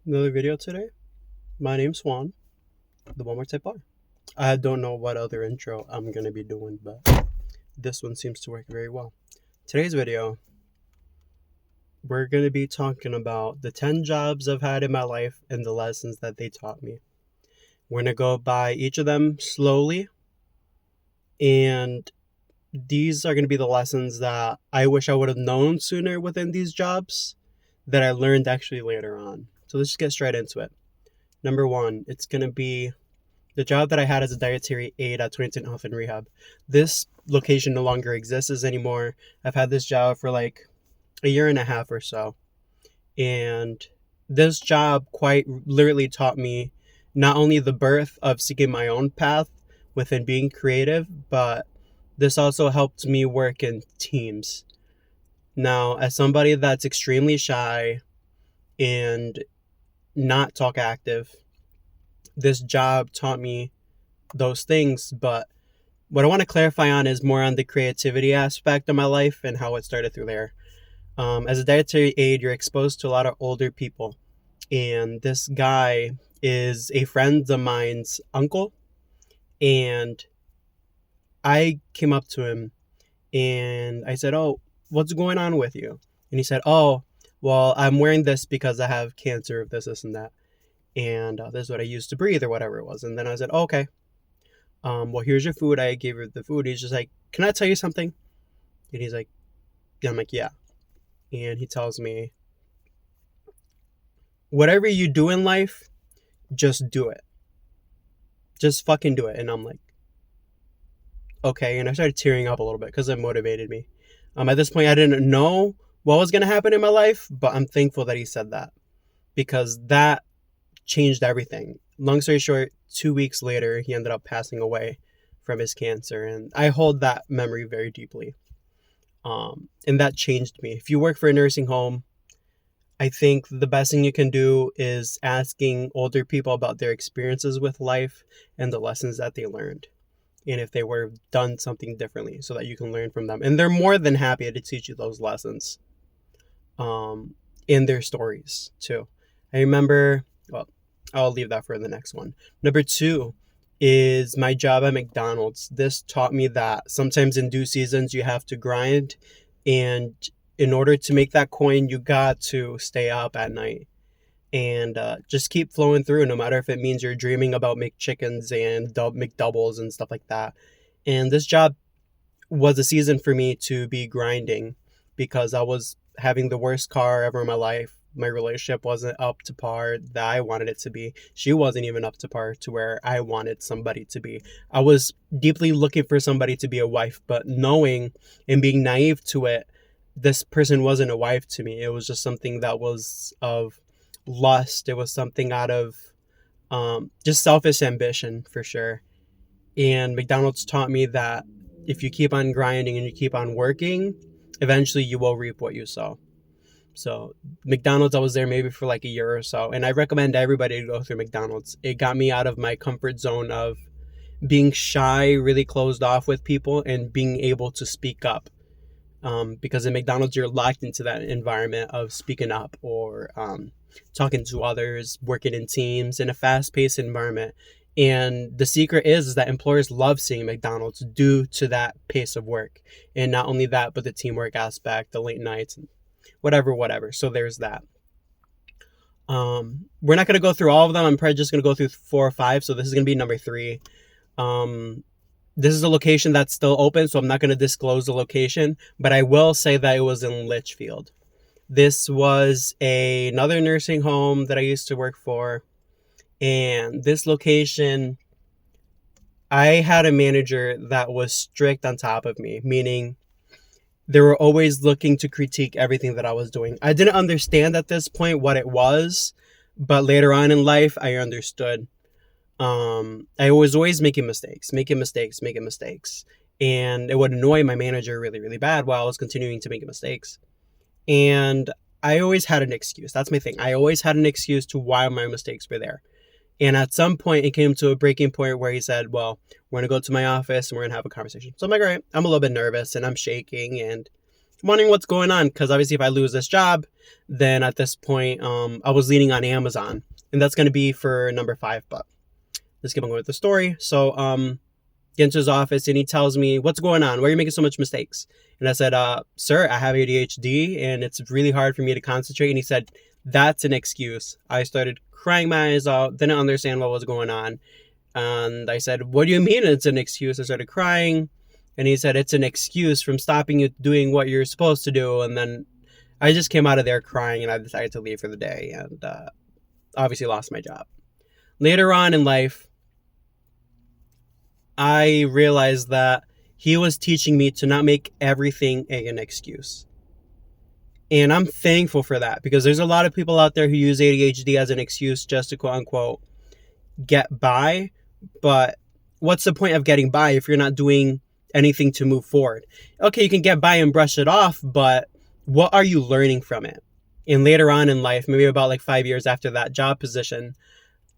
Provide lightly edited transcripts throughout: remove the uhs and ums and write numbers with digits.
Another video today. My name's Juan, the Walmart type bar. I don't know what other intro I'm gonna be doing, but this one seems to work very well. Today's video, we're gonna be talking about the 10 jobs I've had in my life and the lessons that they taught me. We're gonna go by each of them slowly, and these are gonna be the lessons that I wish I would have known sooner within these jobs that I learned actually later on. So let's just get straight into it. Number one, it's gonna be the job that I had as a dietary aide at 20's Health and Rehab. This location no longer exists anymore. I've had this job for like a year and a half or so. And this job quite literally taught me not only the birth of seeking my own path within being creative, but this also helped me work in teams. Now, as somebody that's extremely shy and not talk active, this job taught me those things, but what I want to clarify on is more on the creativity aspect of my life and how it started through there. As a dietary aide, you're exposed to a lot of older people, and this guy is a friend of mine's uncle, and I came up to him and I said, "Oh, what's going on with you?" And he said, "Oh, well, I'm wearing this because I have cancer of this, and that, and this is what I used to breathe or whatever it was." And then I said, oh, "Okay, well, here's your food." I gave her the food. He's just like, "Can I tell you something?" And he's like, "Yeah." I'm like, "Yeah." And he tells me, "Whatever you do in life, just do it. Just fucking do it." And I'm like, "Okay." And I started tearing up a little bit because it motivated me. At this point, I didn't know what was going to happen in my life, but I'm thankful that he said that because that changed everything. Long story short, 2 weeks later, he ended up passing away from his cancer. And I hold that memory very deeply. And that changed me. If you work for a nursing home, I think the best thing you can do is asking older people about their experiences with life and the lessons that they learned. And if they would have done something differently so that you can learn from them. And they're more than happy to teach you those lessons in their stories too. I remember, well, I'll leave that for the next one. Number two is my job at McDonald's. This taught me that sometimes in due seasons you have to grind, and in order to make that coin, you got to stay up at night and just keep flowing through, no matter if it means you're dreaming about McChickens and McDoubles and stuff like that. And this job was a season for me to be grinding because I was having the worst car ever in my life. My relationship wasn't up to par that I wanted it to be. She wasn't even up to par to where I wanted somebody to be. I was deeply looking for somebody to be a wife, but knowing and being naive to it, this person wasn't a wife to me. It was just something that was of lust. It was something out of just selfish ambition for sure. And McDonald's taught me that if you keep on grinding and you keep on working, eventually you will reap what you sow. So McDonald's, I was there maybe for like a year or so, and I recommend everybody to go through McDonald's. It got me out of my comfort zone of being shy, really closed off with people, and being able to speak up. Because in McDonald's, you're locked into that environment of speaking up or talking to others, working in teams in a fast-paced environment. And the secret is that employers love seeing McDonald's due to that pace of work. And not only that, but the teamwork aspect, the late nights, whatever. So there's that. We're not going to go through all of them. I'm probably just going to go through 4 or 5. So this is going to be number 3. This is a location that's still open, so I'm not going to disclose the location, but I will say that it was in Litchfield. This was another nursing home that I used to work for, and this location, I had a manager that was strict on top of me, meaning they were always looking to critique everything that I was doing. I didn't understand at this point what it was, but later on in life, I understood. I was always making mistakes, and it would annoy my manager really, really bad while I was continuing to make mistakes. And I always had an excuse. That's my thing. I always had an excuse to why my mistakes were there. And at some point, it came to a breaking point where he said, "Well, we're going to go to my office and we're going to have a conversation." So I'm like, "All right." I'm a little bit nervous and I'm shaking. And wondering what's going on, because obviously if I lose this job, then at this point, I was leaning on Amazon, and that's going to be for number 5. But let's keep on going with the story. So, get into his office, and he tells me, "What's going on? Why are you making so much mistakes?" And I said, "Sir, I have ADHD, and it's really hard for me to concentrate." And he said, "That's an excuse." I started crying my eyes out, didn't understand what was going on. And I said, "What do you mean it's an excuse?" I started crying. And he said, "It's an excuse from stopping you doing what you're supposed to do." And then I just came out of there crying, and I decided to leave for the day, and obviously lost my job. Later on in life, I realized that he was teaching me to not make everything an excuse. And I'm thankful for that, because there's a lot of people out there who use ADHD as an excuse just to quote unquote get by. But what's the point of getting by if you're not doing anything to move forward? Okay, you can get by and brush it off, but what are you learning from it? And later on in life, maybe about like 5 years after that job position,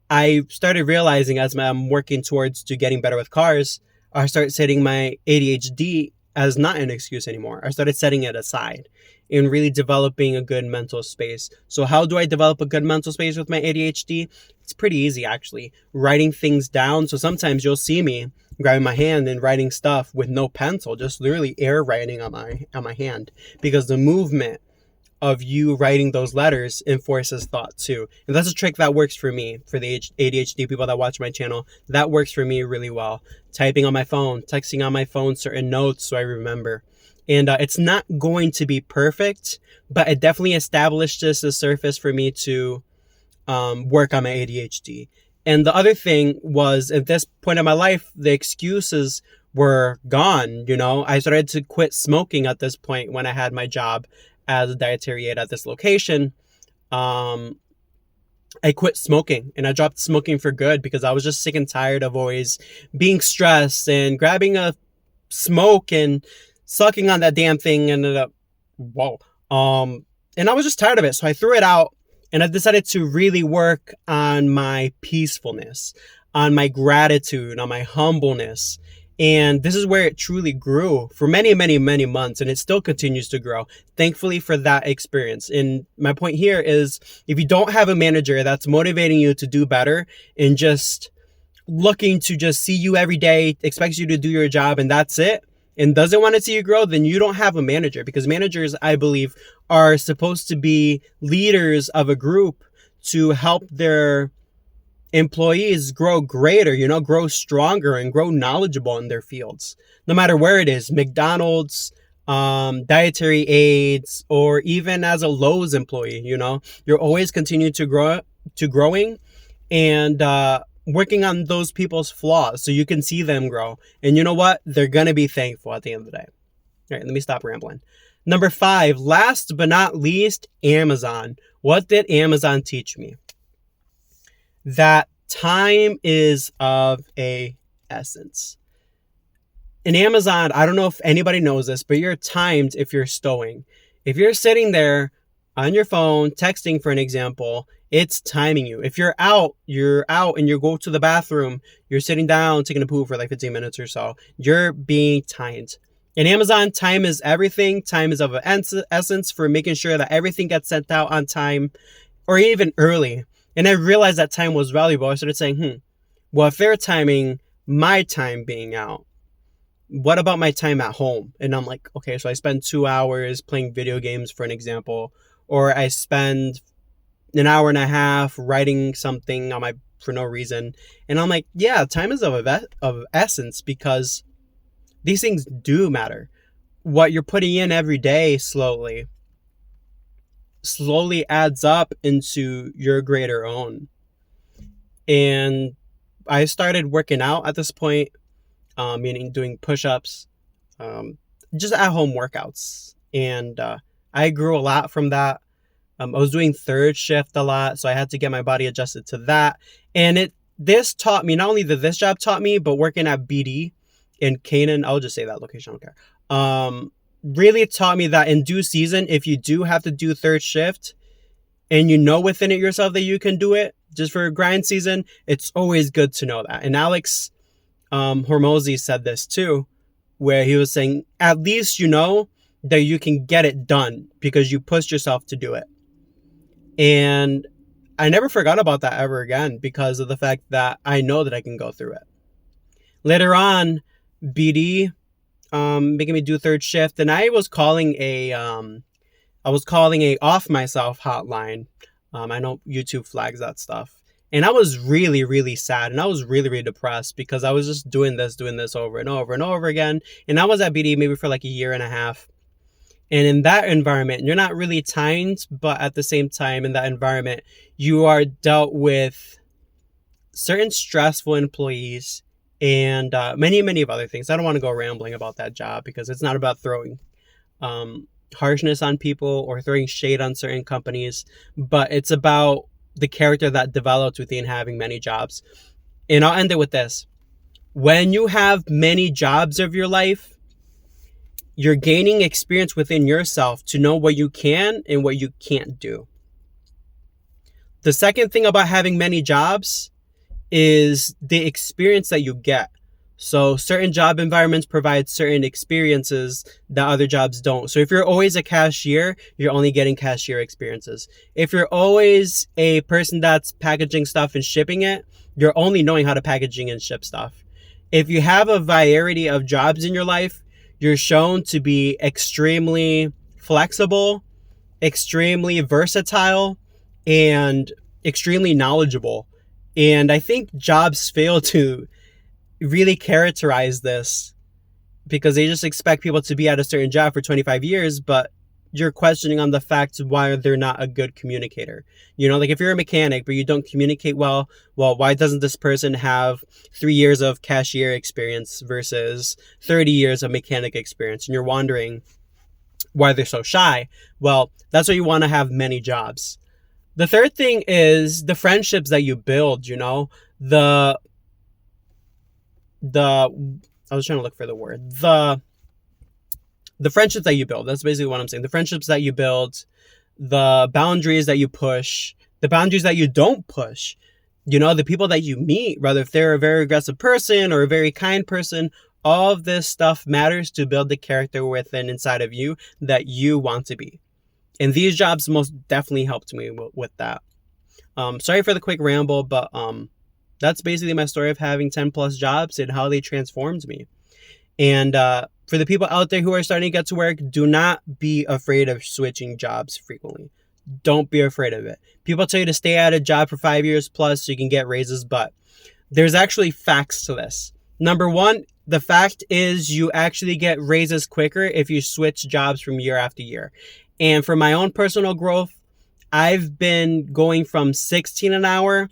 I started realizing, as I'm working towards to getting better with cars, I started setting my ADHD as not an excuse anymore. I started setting it aside and really developing a good mental space. So how do I develop a good mental space with my ADHD? It's pretty easy, actually. Writing things down. So sometimes you'll see me grabbing my hand and writing stuff with no pencil, just literally air writing on my hand, because the movement of you writing those letters enforces thought too. And that's a trick that works for me, for the ADHD people that watch my channel. That works for me really well. Typing on my phone, texting on my phone certain notes so I remember. And it's not going to be perfect, but it definitely established this as a surface for me to work on my ADHD. And the other thing was, at this point in my life, the excuses were gone. You know, I started to quit smoking at this point when I had my job as a dietary aide at this location. I quit smoking, and I dropped smoking for good, because I was just sick and tired of always being stressed and grabbing a smoke and sucking on that damn thing. And ended up, whoa. And I was just tired of it. So I threw it out, and I decided to really work on my peacefulness, on my gratitude, on my humbleness. And this is where it truly grew for many, many, many months, and it still continues to grow. Thankfully for that experience. And my point here is, if you don't have a manager that's motivating you to do better and just looking to just see you every day, expects you to do your job, and that's it, and doesn't want to see you grow, then you don't have a manager. Because managers, I believe, are supposed to be leaders of a group to help their employees grow greater, you know, grow stronger and grow knowledgeable in their fields, no matter where it is. McDonald's, dietary aides, or even as a Lowe's employee, you know, you're always continuing to growing and working on those people's flaws so you can see them grow. And you know what? They're going to be thankful at the end of the day. All right, let me stop rambling. Number 5, last but not least, Amazon. What did Amazon teach me? That time is of a essence. In Amazon, I don't know if anybody knows this, but you're timed if you're stowing. If you're sitting there on your phone, texting, for an example, it's timing you. If you're out and you go to the bathroom, you're sitting down, taking a poo for like 15 minutes or so, you're being timed. In Amazon, time is everything. Time is of an essence for making sure that everything gets sent out on time, or even early. And I realized that time was valuable. I started saying, well, if they're timing my time being out, what about my time at home? And I'm like, okay, so I spend 2 hours playing video games, for an example, or I spend an hour and a half writing something for no reason. And I'm like, yeah, time is of essence, because these things do matter. What you're putting in every day slowly adds up into your greater own. And I started working out at this point, meaning doing push-ups, just at-home workouts. And I grew a lot from that. I was doing third shift a lot, so I had to get my body adjusted to that. And this taught me, not only did this job taught me, but working at BD in Canaan, I'll just say that location, I don't care, really taught me that in due season, if you do have to do third shift and you know within it yourself that you can do it just for grind season, it's always good to know that. And Alex Hormozy said this too, where he was saying, at least you know that you can get it done because you pushed yourself to do it. And I never forgot about that ever again because of the fact that I know that I can go through it. Later on, BD making me do third shift, and I was calling a off myself hotline. I know YouTube flags that stuff. And I was really, really sad, and I was really, really depressed because I was just doing this over and over and over again. And I was at BD maybe for like a year and a half. And in that environment, you're not really timed, but at the same time, in that environment, you are dealt with certain stressful employees and many, many of other things. I don't want to go rambling about that job because it's not about throwing harshness on people or throwing shade on certain companies, but it's about the character that develops within having many jobs. And I'll end it with this. When you have many jobs of your life, you're gaining experience within yourself to know what you can and what you can't do. The second thing about having many jobs is the experience that you get. So certain job environments provide certain experiences that other jobs don't. So if you're always a cashier, you're only getting cashier experiences. If you're always a person that's packaging stuff and shipping it, you're only knowing how to packaging and ship stuff. If you have a variety of jobs in your life, you're shown to be extremely flexible, extremely versatile, and extremely knowledgeable. And I think jobs fail to really characterize this because they just expect people to be at a certain job for 25 years, but you're questioning on the fact why they're not a good communicator. You know, like if you're a mechanic, but you don't communicate well, why doesn't this person have 3 years of cashier experience versus 30 years of mechanic experience? And you're wondering why they're so shy. Well, that's why you want to have many jobs. The third thing is the friendships that you build, you know, I was trying to look for the word, the friendships that you build. That's basically what I'm saying. The friendships that you build, the boundaries that you push, the boundaries that you don't push, you know, the people that you meet, whether if they're a very aggressive person or a very kind person, all of this stuff matters to build the character within inside of you that you want to be. And these jobs most definitely helped me with that. Sorry for the quick ramble, but that's basically my story of having 10 plus jobs and how they transformed me. And for the people out there who are starting to get to work, do not be afraid of switching jobs frequently. Don't be afraid of it. People tell you to stay at a job for 5 years plus so you can get raises, but there's actually facts to this. Number one, the fact is you actually get raises quicker if you switch jobs from year after year. And for my own personal growth, I've been going from 16 an hour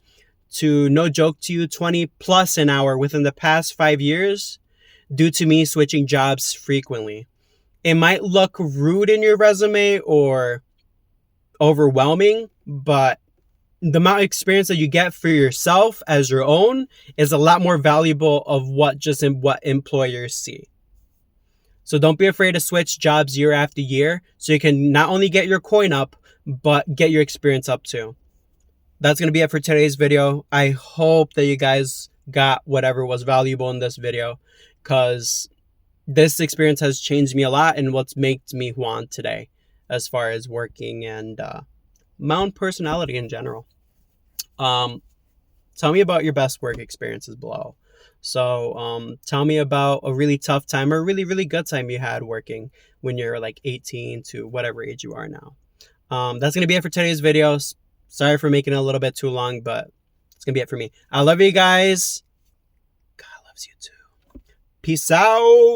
to, no joke to you, 20 plus an hour within the past 5 years due to me switching jobs frequently. It might look rude in your resume or overwhelming, but the amount of experience that you get for yourself as your own is a lot more valuable of what employers see. So don't be afraid to switch jobs year after year so you can not only get your coin up, but get your experience up too. That's going to be it for today's video. I hope that you guys got whatever was valuable in this video because this experience has changed me a lot and what's made me who I am today as far as working and my own personality in general. Tell me about your best work experiences below. So tell me about a really tough time or a really, really good time you had working when you're like 18 to whatever age you are now. That's going to be it for today's video. Sorry for making it a little bit too long, but it's going to be it for me. I love you guys. God loves you too. Peace out.